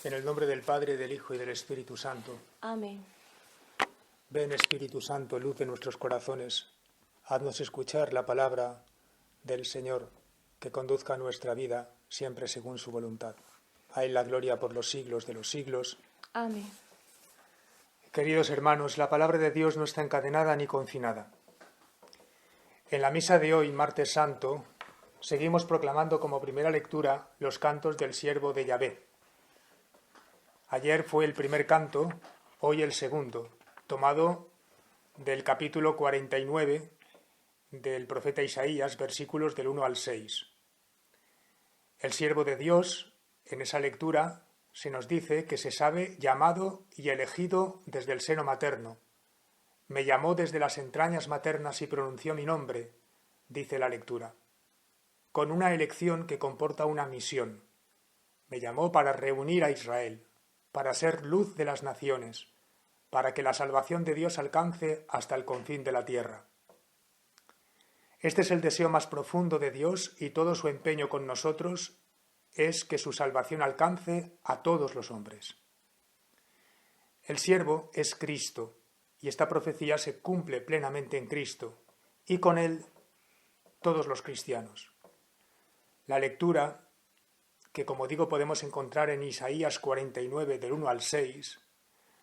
En el nombre del Padre, del Hijo y del Espíritu Santo. Amén. Ven, Espíritu Santo, luz de nuestros corazones. Haznos escuchar la palabra del Señor, que conduzca nuestra vida siempre según su voluntad. A Él la gloria por los siglos de los siglos. Amén. Queridos hermanos, la palabra de Dios no está encadenada ni confinada. En la misa de hoy, martes santo, seguimos proclamando como primera lectura los cantos del siervo de Yahvé. Ayer fue el primer canto, hoy el segundo, tomado del capítulo 49 del profeta Isaías, versículos del 1 al 6. El siervo de Dios, en esa lectura, se nos dice que se sabe llamado y elegido desde el seno materno. Me llamó desde las entrañas maternas y pronunció mi nombre, dice la lectura, con una elección que comporta una misión. Me llamó para reunir a Israel, para ser luz de las naciones, para que la salvación de Dios alcance hasta el confín de la tierra. Este es el deseo más profundo de Dios y todo su empeño con nosotros es que su salvación alcance a todos los hombres. El siervo es Cristo y esta profecía se cumple plenamente en Cristo y con él todos los cristianos. La lectura, que como digo podemos encontrar en Isaías 49 del 1 al 6,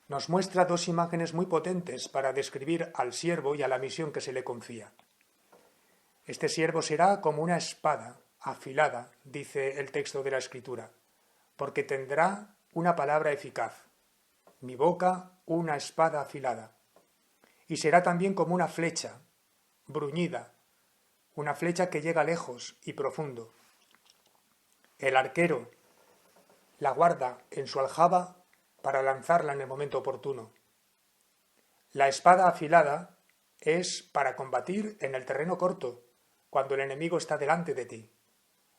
nos muestra dos imágenes muy potentes para describir al siervo y a la misión que se le confía. Este siervo será como una espada afilada, dice el texto de la Escritura, porque tendrá una palabra eficaz, mi boca una espada afilada, y será también como una flecha, bruñida, una flecha que llega lejos y profundo. El arquero la guarda en su aljaba para lanzarla en el momento oportuno. La espada afilada es para combatir en el terreno corto, cuando el enemigo está delante de ti.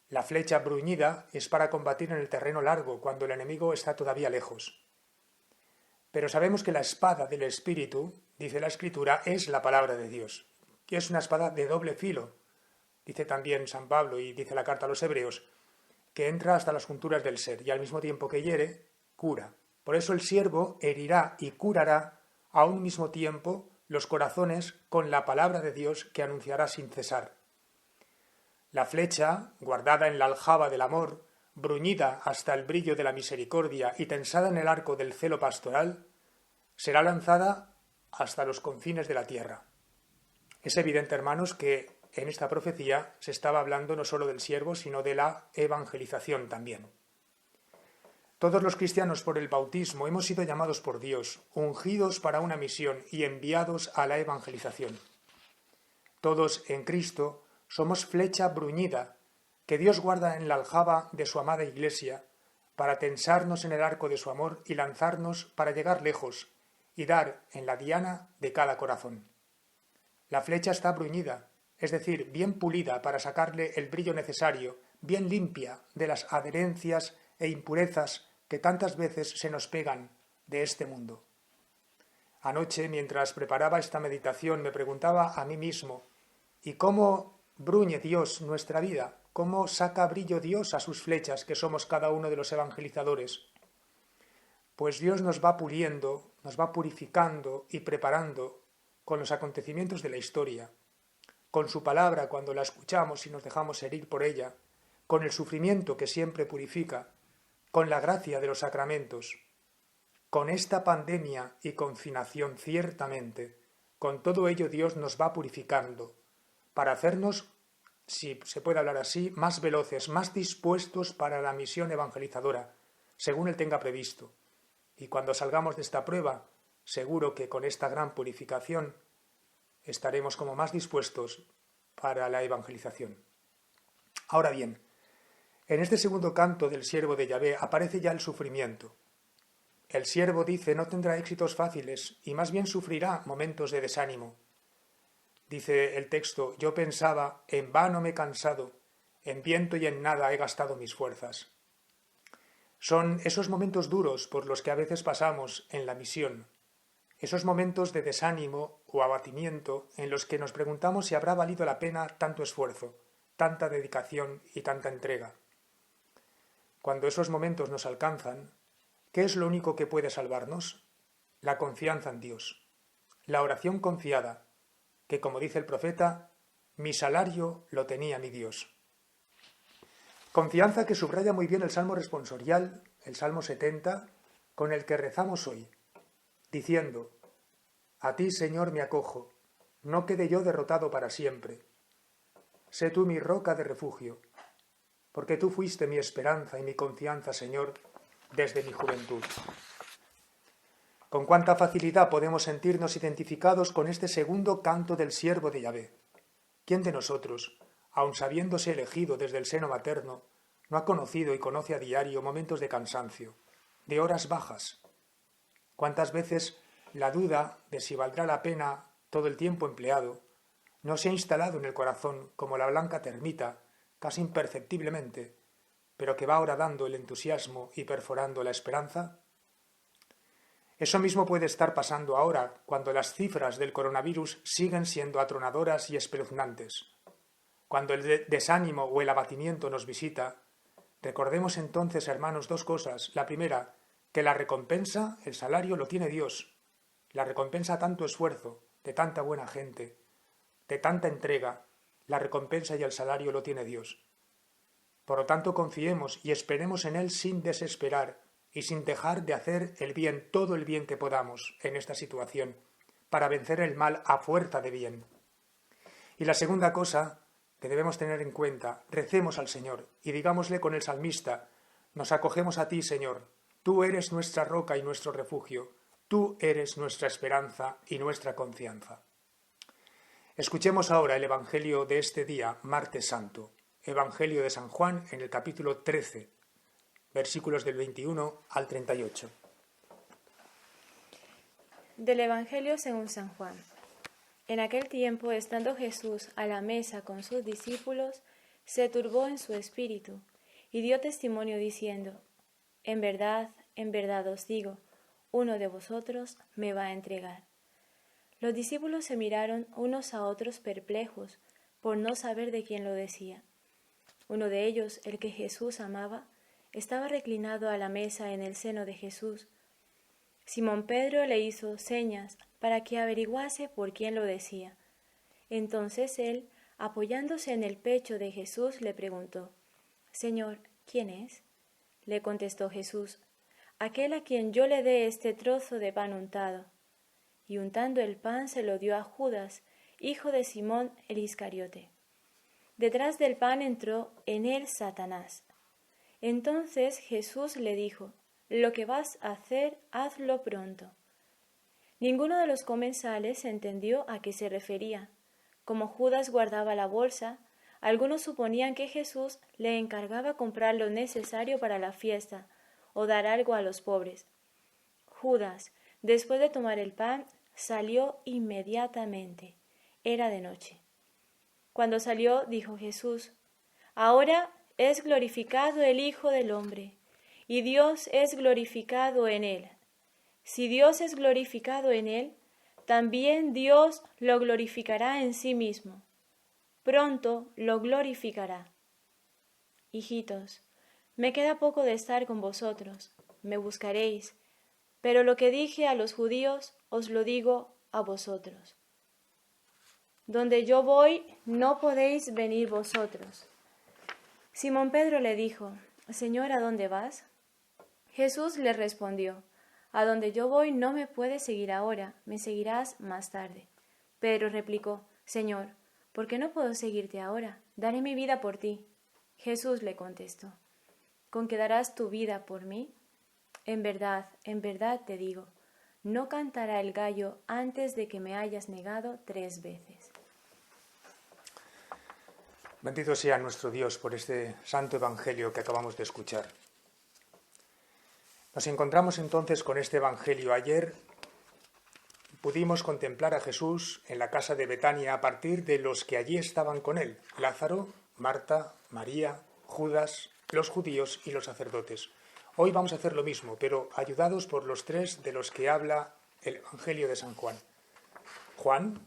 La flecha bruñida es para combatir en el terreno largo, cuando el enemigo está todavía lejos. Pero sabemos que la espada del Espíritu, dice la Escritura, es la palabra de Dios, que es una espada de doble filo. Dice también San Pablo y dice la carta a los Hebreos, que entra hasta las junturas del ser y al mismo tiempo que hiere, cura. Por eso el siervo herirá y curará a un mismo tiempo los corazones con la palabra de Dios que anunciará sin cesar. La flecha, guardada en la aljaba del amor, bruñida hasta el brillo de la misericordia y tensada en el arco del celo pastoral, será lanzada hasta los confines de la tierra. Es evidente, hermanos, que en esta profecía se estaba hablando no solo del siervo, sino de la evangelización también. Todos los cristianos por el bautismo hemos sido llamados por Dios, ungidos para una misión y enviados a la evangelización. Todos en Cristo somos flecha bruñida que Dios guarda en la aljaba de su amada Iglesia para tensarnos en el arco de su amor y lanzarnos para llegar lejos y dar en la diana de cada corazón. La flecha está bruñida, es decir, bien pulida para sacarle el brillo necesario, bien limpia de las adherencias e impurezas que tantas veces se nos pegan de este mundo. Anoche, mientras preparaba esta meditación, me preguntaba a mí mismo, ¿y cómo bruñe Dios nuestra vida? ¿Cómo saca brillo Dios a sus flechas, que somos cada uno de los evangelizadores? Pues Dios nos va puliendo, nos va purificando y preparando con los acontecimientos de la historia, con su palabra cuando la escuchamos y nos dejamos herir por ella, con el sufrimiento que siempre purifica, con la gracia de los sacramentos, con esta pandemia y confinación ciertamente, con todo ello Dios nos va purificando para hacernos, si se puede hablar así, más veloces, más dispuestos para la misión evangelizadora, según Él tenga previsto. Y cuando salgamos de esta prueba, seguro que con esta gran purificación estaremos como más dispuestos para la evangelización. Ahora bien, en este segundo canto del siervo de Yahvé aparece ya el sufrimiento. El siervo dice no tendrá éxitos fáciles y más bien sufrirá momentos de desánimo. Dice el texto, yo pensaba, en vano me he cansado, en viento y en nada he gastado mis fuerzas. Son esos momentos duros por los que a veces pasamos en la misión, esos momentos de desánimo o abatimiento en los que nos preguntamos si habrá valido la pena tanto esfuerzo, tanta dedicación y tanta entrega. Cuando esos momentos nos alcanzan, ¿Qué es lo único que puede salvarnos? La confianza en Dios, la oración confiada, que como dice el profeta, mi salario lo tenía mi Dios. Confianza que subraya muy bien el Salmo responsorial, el Salmo 70, con el que rezamos hoy, diciendo, a ti, Señor, me acojo, no quede yo derrotado para siempre. Sé tú mi roca de refugio, porque tú fuiste mi esperanza y mi confianza, Señor, desde mi juventud. Con cuánta facilidad podemos sentirnos identificados con este segundo canto del siervo de Yahvé. ¿Quién de nosotros, aun sabiéndose elegido desde el seno materno, no ha conocido y conoce a diario momentos de cansancio, de horas bajas? ¿Cuántas veces la duda de si valdrá la pena todo el tiempo empleado no se ha instalado en el corazón como la blanca termita, casi imperceptiblemente, pero que va horadando el entusiasmo y perforando la esperanza? Eso mismo puede estar pasando ahora, cuando las cifras del coronavirus siguen siendo atronadoras y espeluznantes. Cuando el desánimo o el abatimiento nos visita, recordemos entonces, hermanos, dos cosas. La primera, que la recompensa, el salario, lo tiene Dios. La recompensa a tanto esfuerzo, de tanta buena gente, de tanta entrega, la recompensa y el salario lo tiene Dios. Por lo tanto, confiemos y esperemos en Él sin desesperar y sin dejar de hacer el bien, todo el bien que podamos en esta situación, para vencer el mal a fuerza de bien. Y la segunda cosa que debemos tener en cuenta, recemos al Señor y digámosle con el salmista, nos acogemos a ti, Señor, tú eres nuestra roca y nuestro refugio, tú eres nuestra esperanza y nuestra confianza. Escuchemos ahora el Evangelio de este día, martes santo, Evangelio de San Juan en el capítulo 13, versículos del 21 al 38. Del Evangelio según San Juan. En aquel tiempo, estando Jesús a la mesa con sus discípulos, se turbó en su espíritu y dio testimonio diciendo, en verdad os digo, uno de vosotros me va a entregar. Los discípulos se miraron unos a otros perplejos por no saber de quién lo decía. Uno de ellos, el que Jesús amaba, estaba reclinado a la mesa en el seno de Jesús. Simón Pedro le hizo señas para que averiguase por quién lo decía. Entonces él, apoyándose en el pecho de Jesús, le preguntó, Señor, ¿quién es? Le contestó Jesús, aquel a quien yo le dé este trozo de pan untado. Y untando el pan se lo dio a Judas, hijo de Simón el Iscariote. Detrás del pan entró en él Satanás. Entonces Jesús le dijo, lo que vas a hacer, hazlo pronto. Ninguno de los comensales entendió a qué se refería. Como Judas guardaba la bolsa, algunos suponían que Jesús le encargaba comprar lo necesario para la fiesta o dar algo a los pobres. Judas, después de tomar el pan, salió inmediatamente. Era de noche. Cuando salió, dijo Jesús, ahora es glorificado el Hijo del Hombre, y Dios es glorificado en él. Si Dios es glorificado en él, también Dios lo glorificará en sí mismo. Pronto lo glorificará. Hijitos, me queda poco de estar con vosotros, me buscaréis, pero lo que dije a los judíos os lo digo a vosotros. Donde yo voy, no podéis venir vosotros. Simón Pedro le dijo, Señor, ¿a dónde vas? Jesús le respondió, a donde yo voy no me puedes seguir ahora, me seguirás más tarde. Pedro replicó, Señor, ¿por qué no puedo seguirte ahora? Daré mi vida por ti. Jesús le contestó, ¿con qué darás tu vida por mí? En verdad te digo, no cantará el gallo antes de que me hayas negado 3 veces. Bendito sea nuestro Dios por este santo evangelio que acabamos de escuchar. Nos encontramos entonces con este evangelio. Ayer pudimos contemplar a Jesús en la casa de Betania a partir de los que allí estaban con él: Lázaro, Marta, María, Judas, los judíos y los sacerdotes. Hoy vamos a hacer lo mismo, pero ayudados por los 3 de los que habla el evangelio de San Juan: Juan,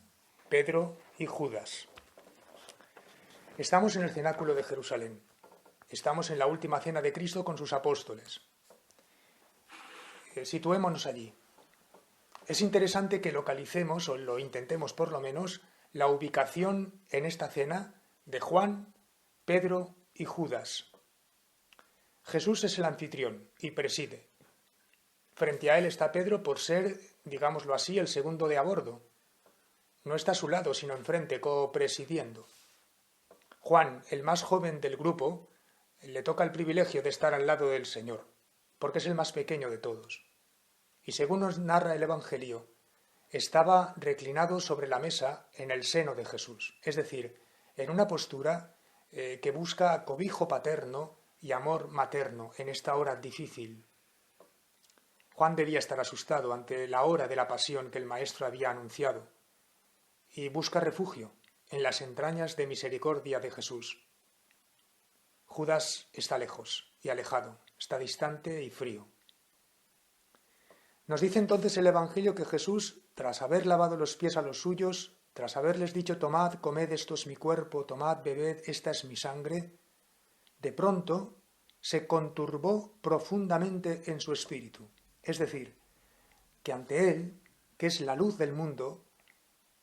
Pedro y Judas. Estamos en el cenáculo de Jerusalén. Estamos en la última cena de Cristo con sus apóstoles. situémonos allí. Es interesante que localicemos, o lo intentemos por lo menos, la ubicación en esta cena de Juan, Pedro y Judas. Jesús es el anfitrión y preside. Frente a él está Pedro por ser, digámoslo así, el segundo de a bordo. No está a su lado, sino enfrente, copresidiendo. Juan, el más joven del grupo, le toca el privilegio de estar al lado del Señor, porque es el más pequeño de todos. Y según nos narra el Evangelio, estaba reclinado sobre la mesa en el seno de Jesús, es decir, en una postura que busca cobijo paterno y amor materno en esta hora difícil. Juan debía estar asustado ante la hora de la pasión que el Maestro había anunciado y busca refugio en las entrañas de misericordia de Jesús. Judas está lejos y alejado, está distante y frío. Nos dice entonces el Evangelio que Jesús, tras haber lavado los pies a los suyos, tras haberles dicho, tomad, comed, esto es mi cuerpo, tomad, bebed, esta es mi sangre, de pronto se conturbó profundamente en su espíritu. Es decir, que ante él, que es la luz del mundo,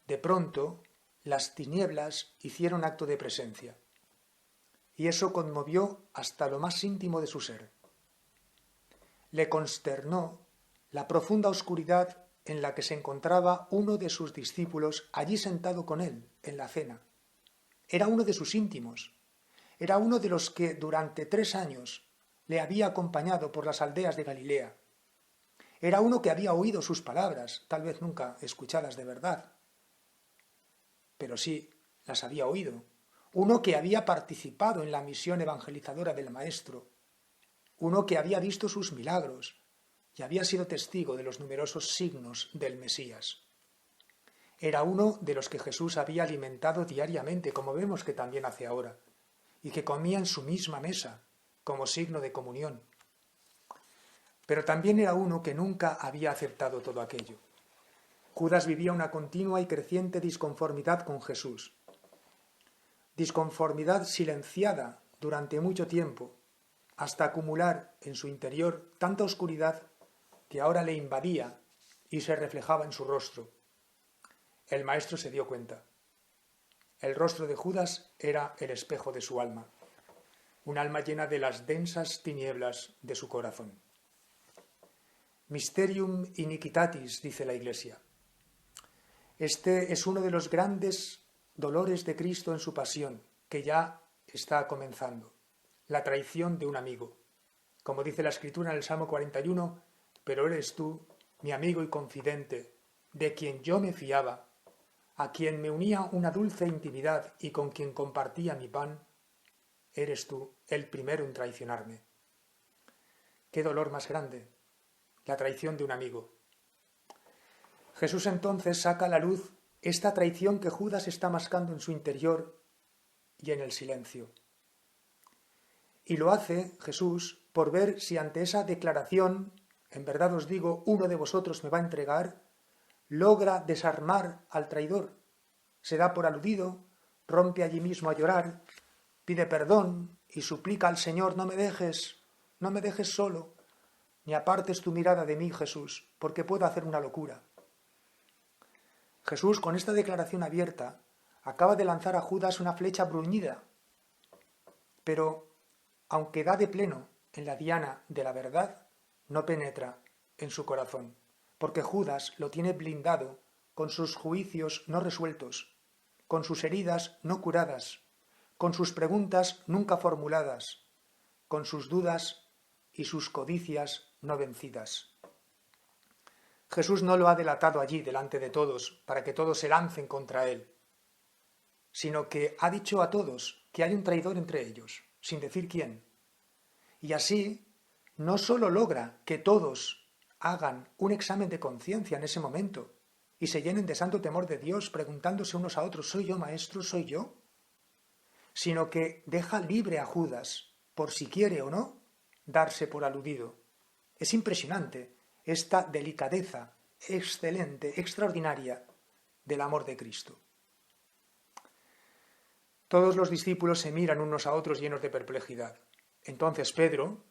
de pronto las tinieblas hicieron acto de presencia. Y eso conmovió hasta lo más íntimo de su ser. Le consternó la profunda oscuridad en la que se encontraba uno de sus discípulos allí sentado con él en la cena. Era uno de sus íntimos, era uno de los que durante 3 años le había acompañado por las aldeas de Galilea. Era uno que había oído sus palabras, tal vez nunca escuchadas de verdad, pero sí las había oído. Uno que había participado en la misión evangelizadora del Maestro, uno que había visto sus milagros y había sido testigo de los numerosos signos del Mesías. Era uno de los que Jesús había alimentado diariamente, como vemos que también hace ahora, y que comía en su misma mesa, como signo de comunión. Pero también era uno que nunca había aceptado todo aquello. Judas vivía una continua y creciente disconformidad con Jesús. Disconformidad silenciada durante mucho tiempo, hasta acumular en su interior tanta oscuridad que ahora le invadía y se reflejaba en su rostro. El Maestro se dio cuenta. El rostro de Judas era el espejo de su alma, un alma llena de las densas tinieblas de su corazón. Mysterium iniquitatis, dice la Iglesia. Este es uno de los grandes dolores de Cristo en su pasión, que ya está comenzando, la traición de un amigo. Como dice la Escritura en el Salmo 41, pero eres tú, mi amigo y confidente, de quien yo me fiaba, a quien me unía una dulce intimidad y con quien compartía mi pan, eres tú el primero en traicionarme. ¡Qué dolor más grande! La traición de un amigo. Jesús entonces saca a la luz esta traición que Judas está mascando en su interior y en el silencio. Y lo hace Jesús por ver si ante esa declaración, en verdad os digo, uno de vosotros me va a entregar, logra desarmar al traidor. Se da por aludido, rompe allí mismo a llorar, pide perdón y suplica al Señor, no me dejes solo, ni apartes tu mirada de mí, Jesús, porque puedo hacer una locura. Jesús, con esta declaración abierta, acaba de lanzar a Judas una flecha bruñida, pero, aunque da de pleno en la diana de la verdad, no penetra en su corazón, porque Judas lo tiene blindado con sus juicios no resueltos, con sus heridas no curadas, con sus preguntas nunca formuladas, con sus dudas y sus codicias no vencidas. Jesús no lo ha delatado allí delante de todos para que todos se lancen contra él, sino que ha dicho a todos que hay un traidor entre ellos, sin decir quién. Y así no solo logra que todos hagan un examen de conciencia en ese momento y se llenen de santo temor de Dios preguntándose unos a otros, ¿soy yo, maestro? ¿Soy yo? Sino que deja libre a Judas, por si quiere o no, darse por aludido. Es impresionante esta delicadeza excelente, extraordinaria del amor de Cristo. Todos los discípulos se miran unos a otros llenos de perplejidad. Entonces Pedro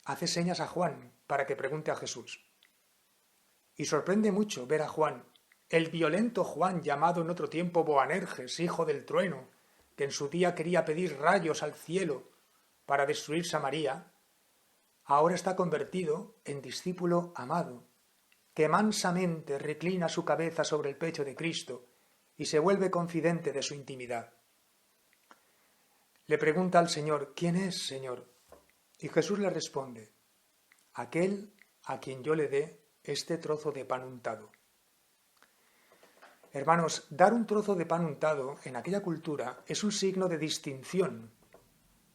hace señas a Juan para que pregunte a Jesús. Y sorprende mucho ver a Juan, el violento Juan llamado en otro tiempo Boanerges, hijo del trueno, que en su día quería pedir rayos al cielo para destruir Samaria, ahora está convertido en discípulo amado, que mansamente reclina su cabeza sobre el pecho de Cristo y se vuelve confidente de su intimidad. Le pregunta al Señor: ¿quién es, Señor? Y Jesús le responde: aquel a quien yo le dé este trozo de pan untado. Hermanos, dar un trozo de pan untado en aquella cultura es un signo de distinción.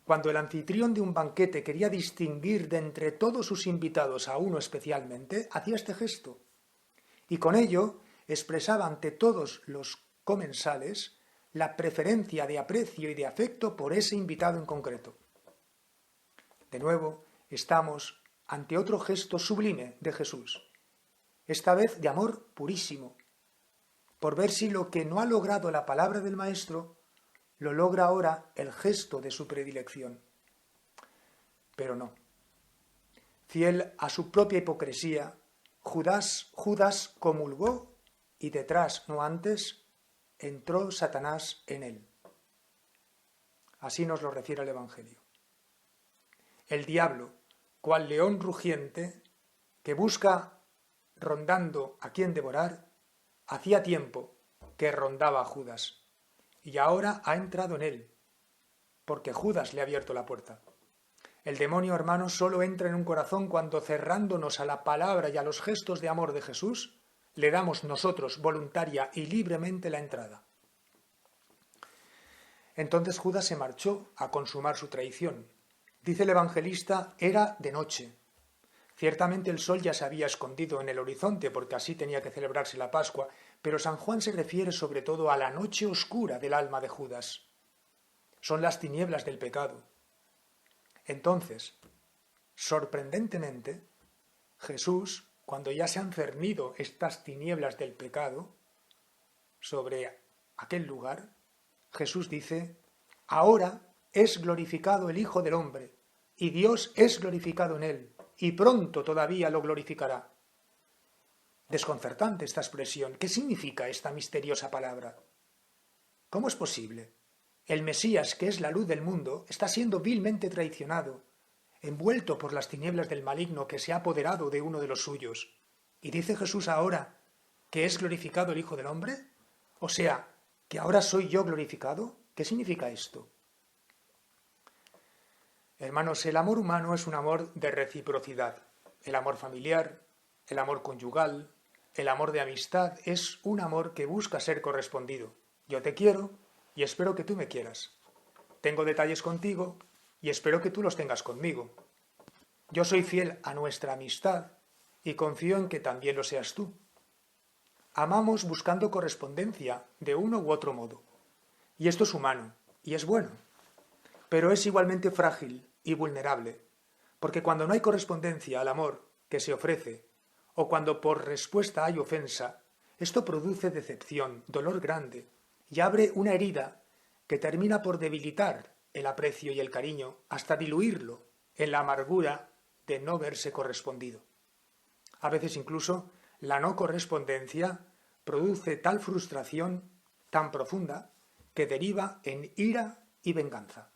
Cuando el anfitrión de un banquete quería distinguir de entre todos sus invitados a uno especialmente, hacía este gesto. Y con ello expresaba ante todos los comensales la preferencia de aprecio y de afecto por ese invitado en concreto. De nuevo, estamos ante otro gesto sublime de Jesús, esta vez de amor purísimo, por ver si lo que no ha logrado la palabra del Maestro lo logra ahora el gesto de su predilección. Pero no. Fiel a su propia hipocresía, Judas comulgó y detrás, no antes, entró Satanás en él. Así nos lo refiere el Evangelio. El diablo, cual león rugiente, que busca rondando a quien devorar, hacía tiempo que rondaba a Judas, y ahora ha entrado en él, porque Judas le ha abierto la puerta. El demonio, hermanos, solo entra en un corazón cuando, cerrándonos a la palabra y a los gestos de amor de Jesús, le damos nosotros voluntaria y libremente la entrada. Entonces Judas se marchó a consumar su traición. Dice el evangelista: era de noche. Ciertamente el sol ya se había escondido en el horizonte, porque así tenía que celebrarse la Pascua, pero San Juan se refiere sobre todo a la noche oscura del alma de Judas. Son las tinieblas del pecado. Entonces, sorprendentemente, Jesús, cuando ya se han cernido estas tinieblas del pecado sobre aquel lugar, Jesús dice: ahora es glorificado el Hijo del Hombre, y Dios es glorificado en él, y pronto todavía lo glorificará. Desconcertante esta expresión. ¿Qué significa esta misteriosa palabra? ¿Cómo es posible? El Mesías, que es la luz del mundo, está siendo vilmente traicionado, envuelto por las tinieblas del maligno que se ha apoderado de uno de los suyos. ¿Y dice Jesús ahora que es glorificado el Hijo del Hombre? O sea, ¿que ahora soy yo glorificado? ¿Qué significa esto? Hermanos, el amor humano es un amor de reciprocidad. El amor familiar, el amor conyugal, el amor de amistad es un amor que busca ser correspondido. Yo te quiero y espero que tú me quieras. Tengo detalles contigo y espero que tú los tengas conmigo. Yo soy fiel a nuestra amistad y confío en que también lo seas tú. Amamos buscando correspondencia de uno u otro modo. Y esto es humano y es bueno, pero es igualmente frágil y vulnerable, porque cuando no hay correspondencia al amor que se ofrece, o cuando por respuesta hay ofensa, esto produce decepción, dolor grande, y abre una herida que termina por debilitar el aprecio y el cariño hasta diluirlo en la amargura de no verse correspondido. A veces incluso la no correspondencia produce tal frustración tan profunda que deriva en ira y venganza.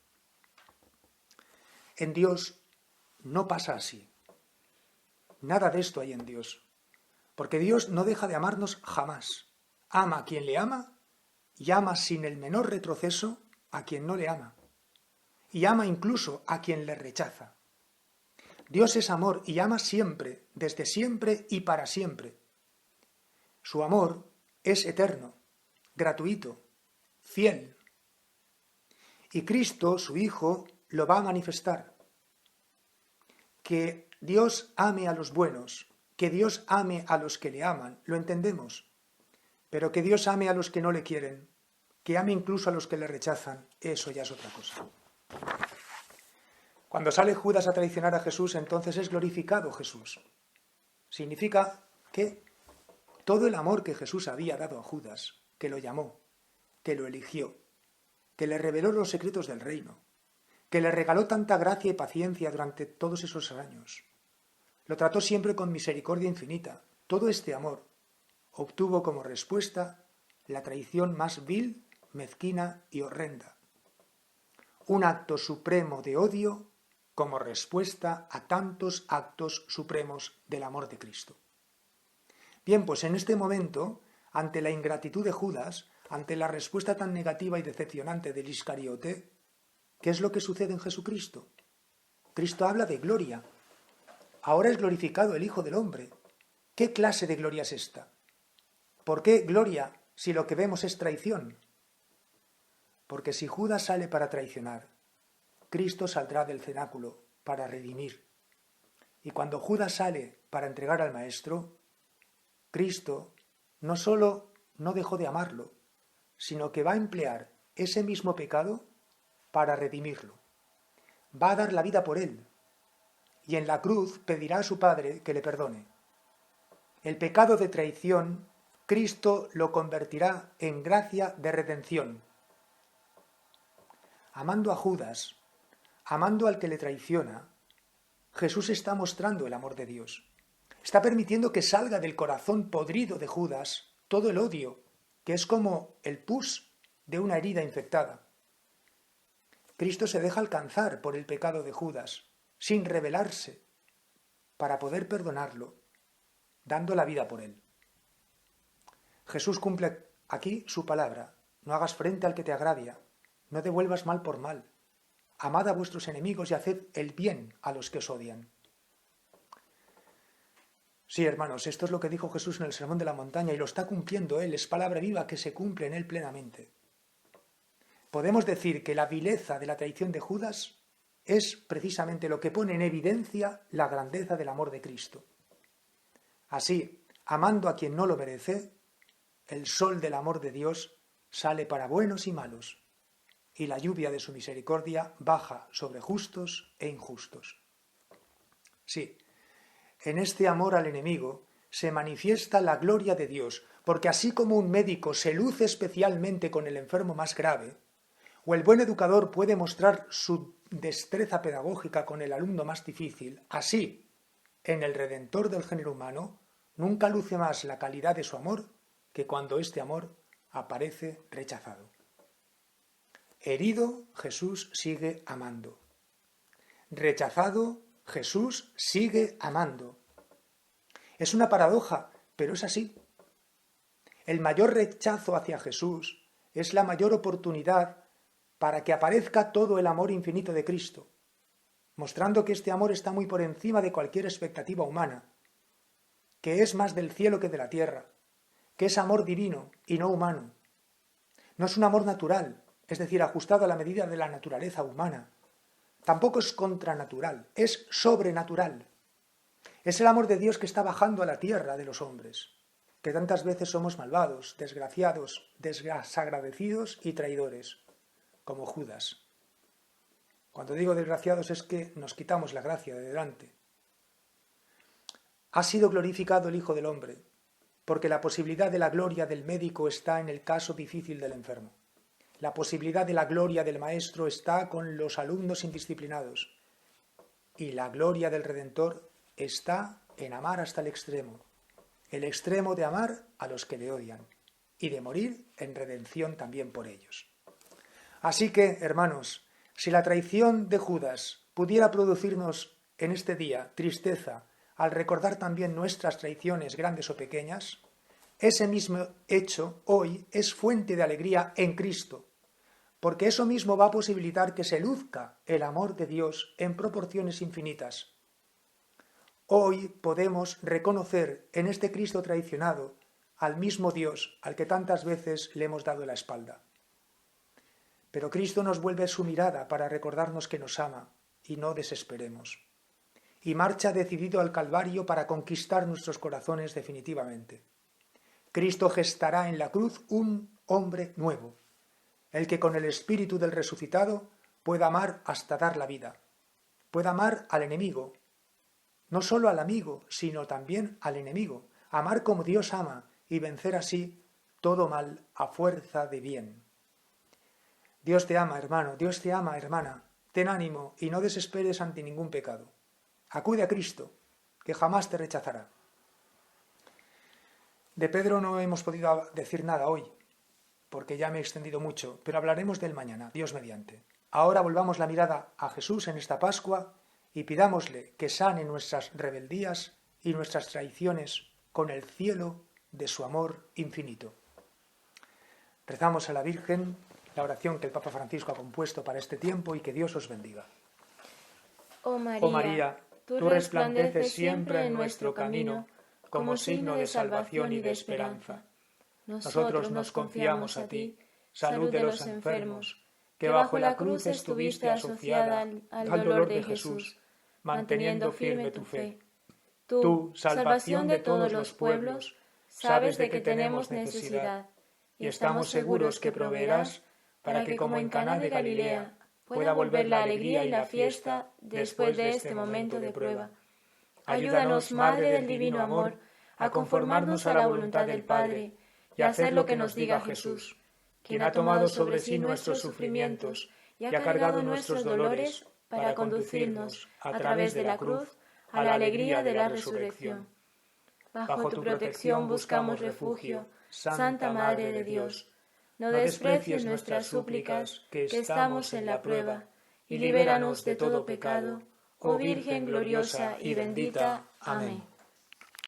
En Dios no pasa así. Nada de esto hay en Dios, porque Dios no deja de amarnos jamás. Ama a quien le ama y ama sin el menor retroceso a quien no le ama. Y ama incluso a quien le rechaza. Dios es amor y ama siempre, desde siempre y para siempre. Su amor es eterno, gratuito, fiel. Y Cristo, su Hijo, lo va a manifestar. Que Dios ame a los buenos, que Dios ame a los que le aman, lo entendemos. Pero que Dios ame a los que no le quieren, que ame incluso a los que le rechazan, eso ya es otra cosa. Cuando sale Judas a traicionar a Jesús, entonces es glorificado Jesús. Significa que todo el amor que Jesús había dado a Judas, que lo llamó, que lo eligió, que le reveló los secretos del reino, que le regaló tanta gracia y paciencia durante todos esos años, lo trató siempre con misericordia infinita, todo este amor obtuvo como respuesta la traición más vil, mezquina y horrenda. Un acto supremo de odio como respuesta a tantos actos supremos del amor de Cristo. Bien, pues en este momento, ante la ingratitud de Judas, ante la respuesta tan negativa y decepcionante del Iscariote, ¿qué es lo que sucede en Jesucristo? Cristo habla de gloria. Ahora es glorificado el Hijo del Hombre. ¿Qué clase de gloria es esta? ¿Por qué gloria si lo que vemos es traición? Porque si Judas sale para traicionar, Cristo saldrá del cenáculo para redimir. Y cuando Judas sale para entregar al Maestro, Cristo no solo no dejó de amarlo, sino que va a emplear ese mismo pecado para redimirlo. Va a dar la vida por él, y en la cruz pedirá a su Padre que le perdone. El pecado de traición, Cristo lo convertirá en gracia de redención. Amando a Judas, amando al que le traiciona, Jesús está mostrando el amor de Dios. Está permitiendo que salga del corazón podrido de Judas todo el odio, que es como el pus de una herida infectada. Cristo se deja alcanzar por el pecado de Judas, sin rebelarse, para poder perdonarlo, dando la vida por él. Jesús cumple aquí su palabra: no hagas frente al que te agravia, no devuelvas mal por mal, amad a vuestros enemigos y haced el bien a los que os odian. Sí, hermanos, esto es lo que dijo Jesús en el Sermón de la Montaña y lo está cumpliendo Él, es palabra viva que se cumple en Él plenamente. Podemos decir que la vileza de la traición de Judas es precisamente lo que pone en evidencia la grandeza del amor de Cristo. Así, amando a quien no lo merece, el sol del amor de Dios sale para buenos y malos, y la lluvia de su misericordia baja sobre justos e injustos. Sí, en este amor al enemigo se manifiesta la gloria de Dios, porque así como un médico se luce especialmente con el enfermo más grave, o el buen educador puede mostrar su destreza pedagógica con el alumno más difícil, así, en el Redentor del género humano, nunca luce más la calidad de su amor que cuando este amor aparece rechazado. Herido, Jesús sigue amando. Rechazado, Jesús sigue amando. Es una paradoja, pero es así. El mayor rechazo hacia Jesús es la mayor oportunidad para que aparezca todo el amor infinito de Cristo, mostrando que este amor está muy por encima de cualquier expectativa humana, que es más del cielo que de la tierra, que es amor divino y no humano. No es un amor natural, es decir, ajustado a la medida de la naturaleza humana. Tampoco es contranatural, es sobrenatural. Es el amor de Dios que está bajando a la tierra de los hombres, que tantas veces somos malvados, desgraciados, desagradecidos y traidores, como Judas. Cuando digo desgraciados es que nos quitamos la gracia de delante. Ha sido glorificado el Hijo del Hombre, porque la posibilidad de la gloria del médico está en el caso difícil del enfermo. La posibilidad de la gloria del maestro está con los alumnos indisciplinados. Y la gloria del Redentor está en amar hasta el extremo de amar a los que le odian, y de morir en redención también por ellos. Así que, hermanos, si la traición de Judas pudiera producirnos en este día tristeza al recordar también nuestras traiciones grandes o pequeñas, ese mismo hecho hoy es fuente de alegría en Cristo, porque eso mismo va a posibilitar que se luzca el amor de Dios en proporciones infinitas. Hoy podemos reconocer en este Cristo traicionado al mismo Dios al que tantas veces le hemos dado la espalda. Pero Cristo nos vuelve su mirada para recordarnos que nos ama y no desesperemos. Y marcha decidido al Calvario para conquistar nuestros corazones definitivamente. Cristo gestará en la cruz un hombre nuevo, el que con el espíritu del resucitado pueda amar hasta dar la vida, pueda amar al enemigo, no solo al amigo, sino también al enemigo, amar como Dios ama y vencer así todo mal a fuerza de bien. Dios te ama, hermano, Dios te ama, hermana, ten ánimo y no desesperes ante ningún pecado. Acude a Cristo, que jamás te rechazará. De Pedro no hemos podido decir nada hoy, porque ya me he extendido mucho, pero hablaremos del mañana, Dios mediante. Ahora volvamos la mirada a Jesús en esta Pascua y pidámosle que sane nuestras rebeldías y nuestras traiciones con el cielo de su amor infinito. Rezamos a la Virgen la oración que el Papa Francisco ha compuesto para este tiempo y que Dios os bendiga. Oh María, tú resplandeces siempre en nuestro camino como signo de salvación y de esperanza. Nosotros nos confiamos a ti, salud de los enfermos, que bajo la cruz estuviste asociada al dolor de Jesús, manteniendo firme tu fe. Tú, salvación de todos los pueblos, sabes de que tenemos necesidad, y estamos seguros que proveerás para que, como en Caná de Galilea, pueda volver la alegría y la fiesta después de este momento de prueba. Ayúdanos, Madre del Divino Amor, a conformarnos a la voluntad del Padre y a hacer lo que nos diga Jesús, quien ha tomado sobre sí nuestros sufrimientos y ha cargado nuestros dolores para conducirnos, a través de la cruz, a la alegría de la resurrección. Bajo tu protección buscamos refugio, Santa Madre de Dios. No desprecies nuestras súplicas, que estamos en la prueba, y libéranos de todo pecado, oh Virgen gloriosa y bendita. Amén.